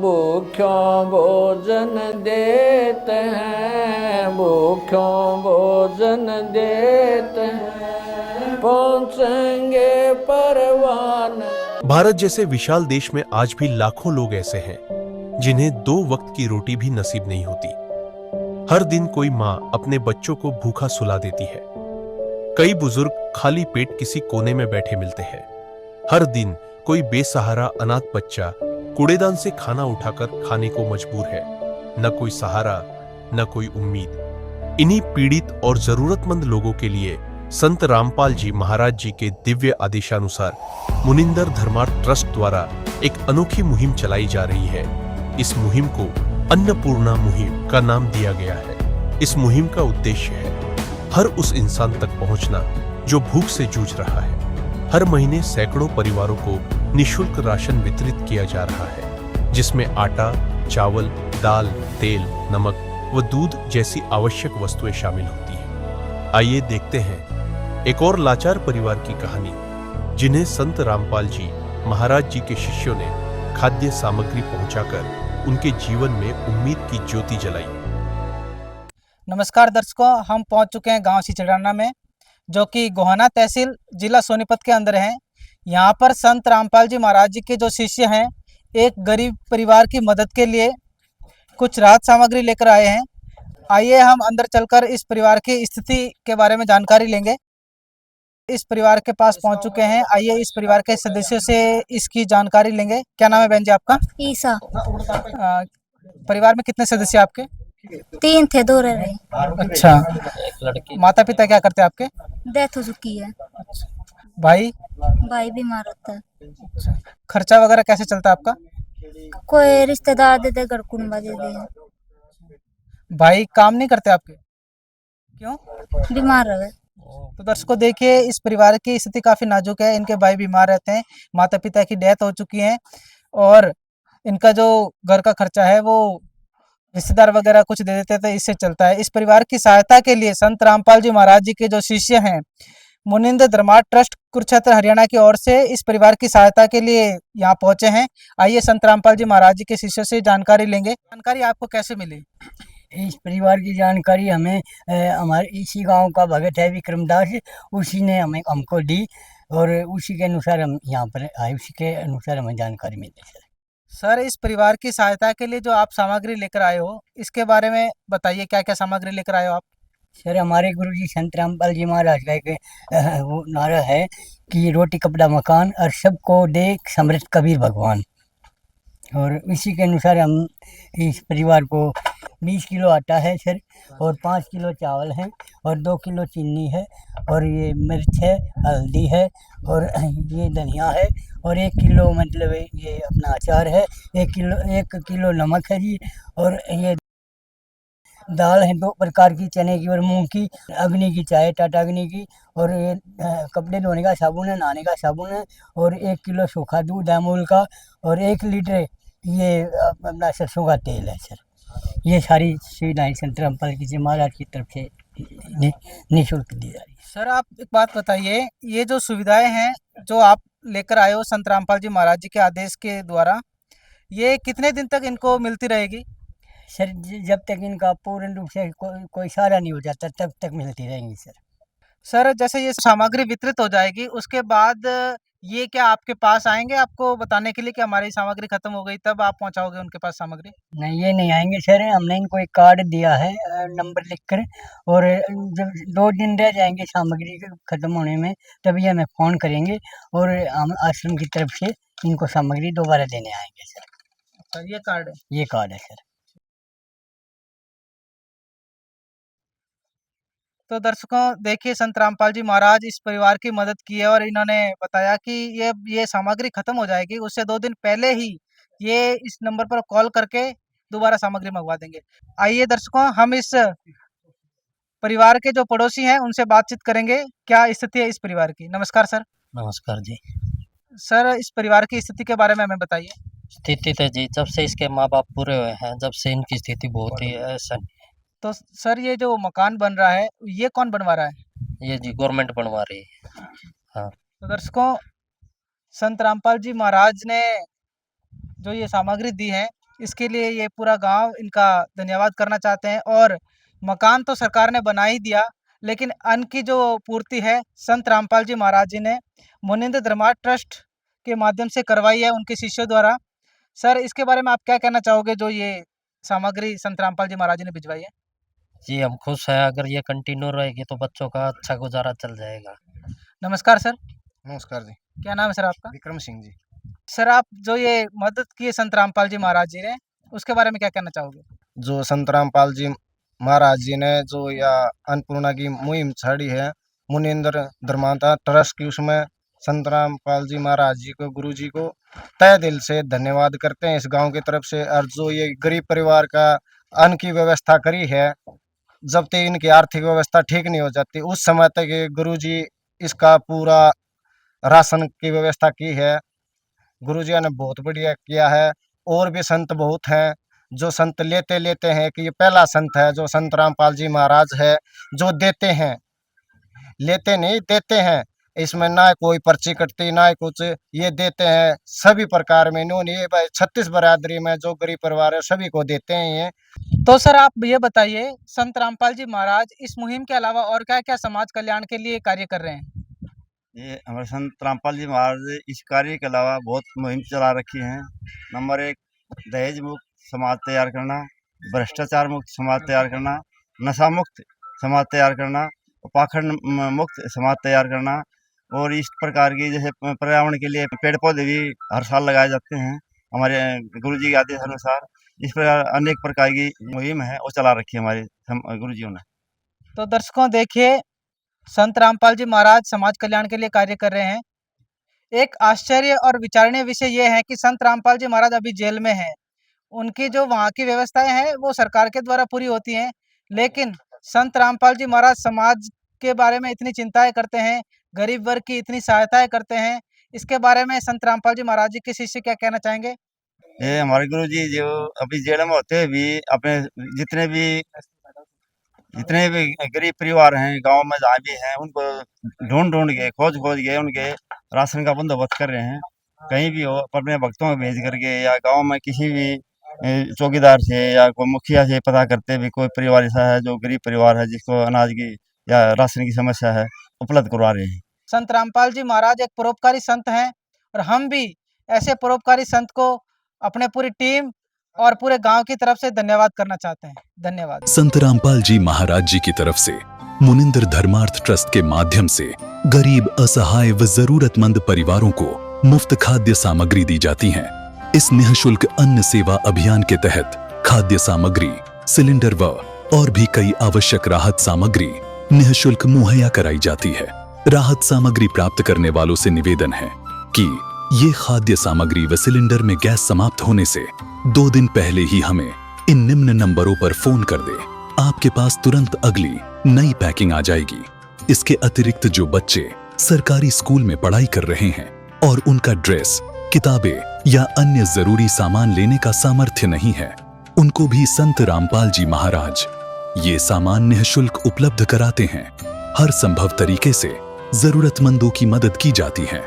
भूख्यों भोजन देते हैं, भूख्यों भोजन देते हैं, पहुंचेंगे परवान। भारत जैसे विशाल देश में आज भी लाखों लोग ऐसे हैं जिन्हें 2 वक्त की रोटी भी नसीब नहीं होती। हर दिन कोई माँ अपने बच्चों को भूखा सुला देती है। कई बुजुर्ग खाली पेट किसी कोने में बैठे मिलते हैं। हर दिन कोई बेसहारा अनाथ बच्चा कूड़ेदान से खाना उठाकर खाने को मजबूर है। न कोई सहारा, न कोई उम्मीद। इन्हीं पीड़ित और जरूरतमंद लोगों के लिए संत रामपाल जी महाराज जी के दिव्य आदेशानुसार मुनिंदर धर्मार्थ ट्रस्ट द्वारा एक अनोखी मुहिम चलाई जा रही है। इस मुहिम को अन्नपूर्णा मुहिम का नाम दिया गया है। इस मुहिम का उद्देश्य है हर उस इंसान तक पहुंचना जो भूख से जूझ रहा है। हर महीने सैकड़ों परिवारों को निःशुल्क राशन वितरित किया जा रहा है, जिसमें आटा, चावल, दाल, तेल, नमक व दूध जैसी आवश्यक वस्तुएं शामिल होती हैं। आइए देखते हैं एक और लाचार परिवार की कहानी, जिन्हें संत रामपाल जी महाराज जी के शिष्यों ने खाद्य सामग्री पहुंचाकर उनके जीवन में उम्मीद की ज्योति जलाई। नमस्कार दर्शकों, हम पहुंच चुके हैं गांव सिचड़ाना में, जो कि गोहाना तहसील जिला सोनीपत के अंदर है। यहाँ पर संत रामपाल जी महाराज जी के जो शिष्य हैं, एक गरीब परिवार की मदद के लिए कुछ राहत सामग्री लेकर आए हैं। आइए हम अंदर चलकर इस परिवार की स्थिति के बारे में जानकारी लेंगे। इस परिवार के पास पहुंच चुके हैं। आइए इस परिवार के सदस्यों से इसकी जानकारी लेंगे। क्या नाम है बहन जी आपका? ईसा। परिवार में कितने सदस्य आपके? 3 थे, 2 रह रहे। अच्छा, माता पिता क्या करते हैं आपके? डेथ हो चुकी है। भाई? भाई बीमार होता है। अच्छा, खर्चा वगैरह कैसे चलता है आपका? कोई रिश्तेदार दे दे, घर कुनबा दे दे। भाई काम नहीं करते आपके? क्यों? बीमार रहे। तो दर्शकों देखिए, इस परिवार की स्थिति काफी नाजुक है। इनके भाई बीमार रहते हैं, माता पिता की डेथ हो चुकी है और इनका जो घर का खर्चा है वो रिश्तेदार वगैरह कुछ दे देते थे, इससे चलता है। इस परिवार की सहायता के लिए संत रामपाल जी महाराज जी के जो शिष्य हैं, मुनिंदर धर्मार्थ ट्रस्ट कुरुक्षेत्र हरियाणा की ओर से इस परिवार की सहायता के लिए यहाँ पहुंचे हैं। आइए संत रामपाल जी महाराज जी के शिष्यों से जानकारी लेंगे। जानकारी आपको कैसे मिली? इस परिवार की जानकारी हमें हमारे इसी गांव का भगत है विक्रमदास, उसी ने हमें हमको दी और उसी के अनुसार हम यहाँ पर आए। उसी के अनुसार हमें जानकारी मिली। सर, इस परिवार की सहायता के लिए जो आप सामग्री लेकर आए हो, इसके बारे में बताइए। क्या क्या सामग्री लेकर आए हो आप? सर, हमारे गुरु जी संत रामपाल जी महाराज का एक वो नारा है कि रोटी कपड़ा मकान और सबको दे समृद्ध कबीर भगवान। और इसी के अनुसार हम इस परिवार को 20 किलो आटा है सर, और 5 किलो चावल है, और 2 किलो चीनी है, और ये मिर्च है, हल्दी है, और ये धनिया है, और 1 किलो मतलब ये अपना अचार है, 1 किलो नमक है जी, और ये दाल है 2 प्रकार की, चने की और मूंग की, अग्नि की चाय, टाटा अग्नि की, और ये कपड़े धोने का साबुन है, नहाने का साबुन है, और 1 किलो सूखा दूध है अमूल का, और 1 लीटर ये अपना सरसों का तेल है सर। ये सारी सुविधाएं संत रामपाल जी महाराज की तरफ से निःशुल्क दी जा रही है। सर, आप एक बात बताइए, ये जो सुविधाएं हैं जो आप लेकर आए हो संत रामपाल जी महाराज जी के आदेश के द्वारा, ये कितने दिन तक इनको मिलती रहेगी? सर, जब तक इनका पूर्ण रूप से कोई सहारा नहीं हो जाता तब तक मिलती रहेंगी सर। सर, जैसे ये सामग्री वितरित हो जाएगी, उसके बाद ये क्या आपके पास आएंगे आपको बताने के लिए कि हमारी सामग्री खत्म हो गई, तब आप पहुंचाओगे उनके पास सामग्री? नहीं, ये नहीं आएंगे सर। हमने इनको एक कार्ड दिया है नंबर लिखकर, और जब 2 दिन रह जाएंगे सामग्री के खत्म होने में, तभी हमें फ़ोन करेंगे और हम आश्रम की तरफ से इनको सामग्री दोबारा देने आएंगे सर। अच्छा, ये कार्ड है? ये कार्ड है सर। तो दर्शकों देखिए, संत रामपाल जी महाराज इस परिवार की मदद की है और इन्होंने बताया कि ये सामग्री खत्म हो जाएगी, उससे 2 दिन पहले ही ये इस नंबर पर कॉल करके दोबारा सामग्री मंगवा देंगे। आइए दर्शकों, हम इस परिवार के जो पड़ोसी हैं उनसे बातचीत करेंगे। क्या स्थिति है इस परिवार की? नमस्कार सर। नमस्कार जी। सर, इस परिवार की स्थिति के बारे में हमें बताइए। स्थिति तो जी, जब से इसके माँ बाप पूरे हुए हैं, जब से इनकी स्थिति बहुत ही ऐसा। तो सर, ये जो मकान बन रहा है, ये कौन बनवा रहा है? ये जी गवर्नमेंट बनवा रही है। हाँ। तो दर्शकों, संत रामपाल जी महाराज ने जो ये सामग्री दी है, इसके लिए ये पूरा गांव इनका धन्यवाद करना चाहते हैं। और मकान तो सरकार ने बना ही दिया, लेकिन अन्न की जो पूर्ति है संत रामपाल जी महाराज जी ने मुनिंद्र धर्मार्थ ट्रस्ट के माध्यम से करवाई है उनके शिष्यों द्वारा। सर, इसके बारे में आप क्या कहना चाहोगे, जो ये सामग्री संत रामपाल जी महाराज जी ने भिजवाई है? जी हम खुश हैं, अगर ये कंटिन्यू रहेगी तो बच्चों का अच्छा गुजारा चल जाएगा। नमस्कार सर, नमस्कार जी। क्या नाम है सर आपका? विक्रम सिंह जी। सर, आप जो ये मदद की है संत रामपाल जी महाराज जी ने, उसके बारे में क्या कहना चाहोगे? जो संत रामपाल जी महाराज जी ने जो यह अन्नपूर्णा की मुहिम छड़ी है मुनिंद्र धर्मार्थ ट्रस्ट की, उसमें संत रामपाल जी महाराज जी को, गुरु जी को तहे दिल से धन्यवाद करते हैं इस गांव की तरफ से। और जो ये गरीब परिवार का अन्न की व्यवस्था करी है, जब तक इनकी आर्थिक व्यवस्था ठीक नहीं हो जाती उस समय तक ये गुरु जी इसका पूरा राशन की व्यवस्था की है। गुरु जी ने बहुत बढ़िया किया है। और भी संत बहुत हैं जो संत लेते हैं कि ये पहला संत है जो संत रामपाल जी महाराज है, जो देते हैं, लेते नहीं देते हैं। इसमें ना कोई पर्ची कटती ना कुछ, ये देते हैं सभी प्रकार में। इन्होंने ये 36 बरादरी में जो गरीब परिवार है सभी को देते हैं ये। तो सर, आप ये बताइए, संत रामपाल जी महाराज इस मुहिम के अलावा और क्या क्या समाज कल्याण के लिए कार्य कर रहे हैं? ये हमारे संत रामपाल जी महाराज इस कार्य के अलावा बहुत मुहिम चला रखी हैं। नंबर 1, दहेज मुक्त समाज तैयार करना, भ्रष्टाचार मुक्त समाज तैयार करना, नशा मुक्त समाज तैयार करना, पाखंड मुक्त समाज तैयार करना। और इस प्रकार की जैसे पर्यावरण के लिए पेड़ पौधे भी हर साल लगाए जाते हैं हमारे गुरु जी के आदेश अनुसार। इस प्रकार अनेक प्रकार की मुहिम है वो चला रखी है हमारे गुरु जी ने। तो दर्शकों, देखिए, संत रामपाल जी महाराज समाज कल्याण के लिए कार्य कर रहे हैं। एक आश्चर्य और विचारणीय विषय यह है कि संत रामपाल जी महाराज अभी जेल में हैं। उनकी जो वहाँ की व्यवस्थाएं हैं वो सरकार के द्वारा पूरी होती हैं, लेकिन संत रामपाल जी महाराज समाज के बारे में इतनी चिंताएं करते हैं, गरीब वर्ग की इतनी सहायताएं करते हैं। इसके बारे में संत रामपाल जी महाराज जी के शिष्य क्या कहना चाहेंगे? ये हमारे गुरु जी जो अभी जेल में होते भी अपने जितने भी गरीब परिवार हैं गांव में जहाँ भी हैं उनको ढूंढ के खोज के उनके राशन का बंदोबस्त कर रहे हैं। कहीं भी हो अपने भक्तों को भेज करके या गांव में किसी भी चौकीदार से या कोई मुखिया से पता करते भी कोई परिवार ऐसा है जो गरीब परिवार है जिसको अनाज की या राशन की समस्या है, उपलब्ध करवा रहे हैं। संत रामपाल जी महाराज एक परोपकारी संत हैं और हम भी ऐसे परोपकारी संत को अपने पूरी टीम और पूरे गांव की तरफ से धन्यवाद करना चाहते हैं। धन्यवाद। संत रामपाल जी महाराज जी की तरफ से मुनिंद्र धर्मार्थ ट्रस्ट के माध्यम से गरीब, असहाय व जरूरतमंद परिवारों को मुफ्त खाद्य सामग्री दी जाती है। इस निःशुल्क अन्न सेवा अभियान के तहत खाद्य सामग्री, सिलेंडर व और भी कई आवश्यक राहत सामग्री निःशुल्क मुहैया कराई जाती है। राहत सामग्री प्राप्त करने वालों से निवेदन है कि ये खाद्य सामग्री व सिलेंडर में गैस समाप्त होने से 2 दिन पहले ही हमें इन निम्न नंबरों पर फोन कर दे। आपके पास तुरंत अगली नई पैकिंग आ जाएगी। इसके अतिरिक्त जो बच्चे सरकारी स्कूल में पढ़ाई कर रहे हैं और उनका ड्रेस, किताबें या अन्य जरूरी सामान लेने का सामर्थ्य नहीं है, उनको भी संत रामपाल जी महाराज ये सामान निःशुल्क उपलब्ध कराते हैं। हर संभव तरीके से जरूरतमंदों की मदद की जाती है।